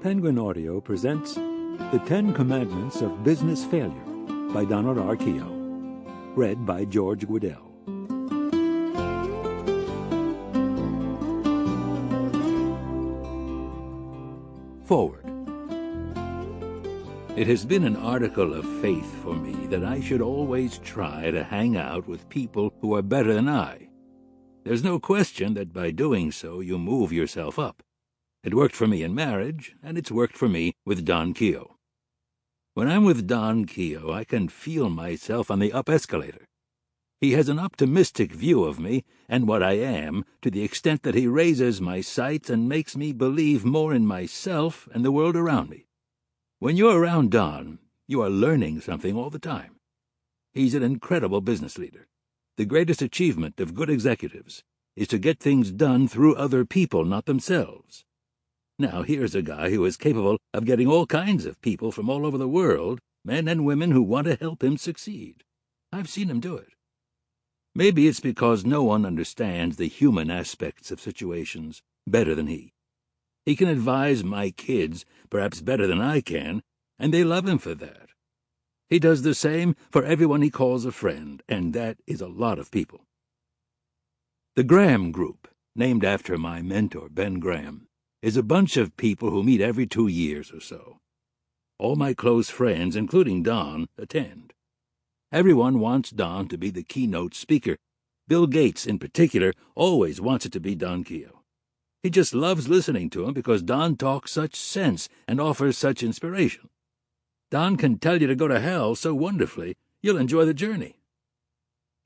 Penguin Audio presents The 10 Commandments of Business Failure by Donald R. Keough. Read by George Guidall. Forward. It has been an article of faith for me that I should always try to hang out with people who are better than I. There's no question that by doing so you move yourself up. It worked for me in marriage, and it's worked for me with Don Keough. When I'm with Don Keough, I can feel myself on the up escalator. He has an optimistic view of me and what I am, to the extent that he raises my sights and makes me believe more in myself and the world around me. When you're around Don, you are learning something all the time. He's an incredible business leader. The greatest achievement of good executives is to get things done through other people, not themselves. Now, here's a guy who is capable of getting all kinds of people from all over the world, men and women who want to help him succeed. I've seen him do it. Maybe it's because no one understands the human aspects of situations better than he. He can advise my kids perhaps better than I can, and they love him for that. He does the same for everyone he calls a friend, and that is a lot of people. The Graham Group, named after my mentor, Ben Graham, is a bunch of people who meet every 2 years or so. All my close friends, including Don, attend. Everyone wants Don to be the keynote speaker. Bill Gates, in particular, always wants it to be Don Keough. He just loves listening to him because Don talks such sense and offers such inspiration. Don can tell you to go to hell so wonderfully, you'll enjoy the journey.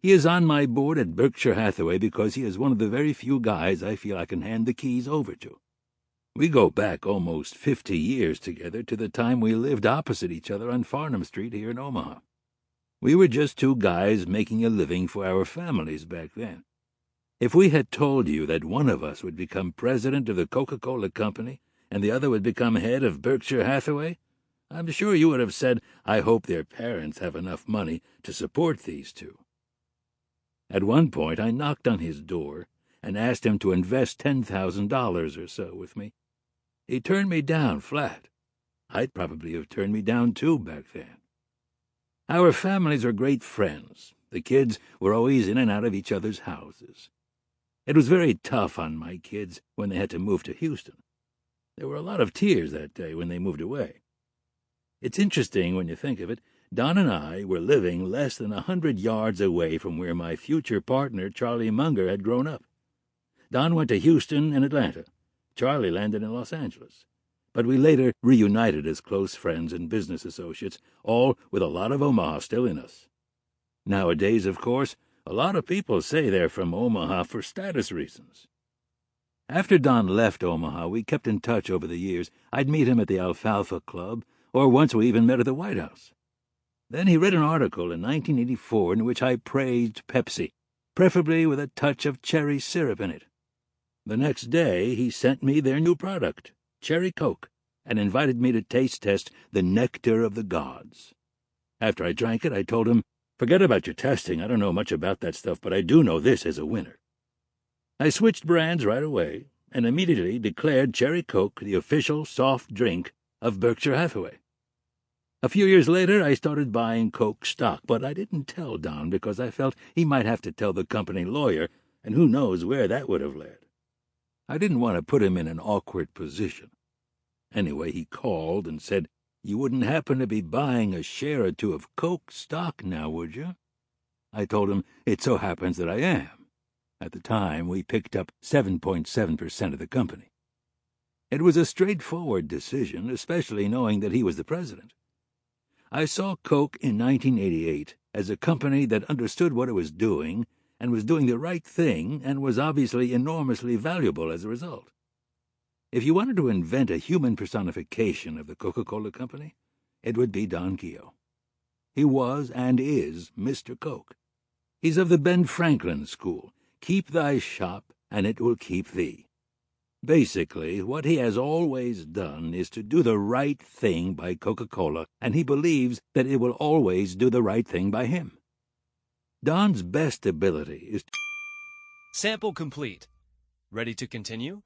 He is on my board at Berkshire Hathaway because he is one of the very few guys I feel I can hand the keys over to. We go back almost 50 years together to the time we lived opposite each other on Farnham Street here in Omaha. We were just two guys making a living for our families back then. If we had told you that one of us would become president of the Coca-Cola Company and the other would become head of Berkshire Hathaway, I'm sure you would have said, I hope their parents have enough money to support these two. At one point I knocked on his door and asked him to invest $10,000 or so with me. He turned me down flat. I'd probably have turned me down too back then. Our families are great friends. The kids were always in and out of each other's houses. It was very tough on my kids when they had to move to Houston. There were a lot of tears that day when they moved away. It's interesting when you think of it. Don and I were living less than 100 yards away from where my future partner, Charlie Munger, had grown up. Don went to Houston and Atlanta. Charlie landed in Los Angeles. But we later reunited as close friends and business associates, all with a lot of Omaha still in us. Nowadays, of course, a lot of people say they're from Omaha for status reasons. After Don left Omaha, we kept in touch over the years. I'd meet him at the Alfalfa Club, or once we even met at the White House. Then he read an article in 1984 in which I praised Pepsi, preferably with a touch of cherry syrup in it. The next day, he sent me their new product, Cherry Coke, and invited me to taste test the nectar of the gods. After I drank it, I told him, forget about your testing. I don't know much about that stuff, but I do know this is a winner. I switched brands right away and immediately declared Cherry Coke the official soft drink of Berkshire Hathaway. A few years later, I started buying Coke stock, but I didn't tell Don because I felt he might have to tell the company lawyer, and who knows where that would have led. I didn't want to put him in an awkward position. Anyway, he called and said, you wouldn't happen to be buying a share or two of Coke stock now, would you? I told him, it so happens that I am. At the time, we picked up 7.7% of the company. It was a straightforward decision, especially knowing that he was the president. I saw Coke in 1988 as a company that understood what it was doing and was doing the right thing and was obviously enormously valuable as a result. If you wanted to invent a human personification of the Coca-Cola Company, it would be Don Keough. He was and is Mr. Coke. He's of the Ben Franklin school. Keep thy shop, and it will keep thee. Basically, what he has always done is to do the right thing by Coca-Cola, and he believes that it will always do the right thing by him. Don's best ability is Sample complete. Ready to continue?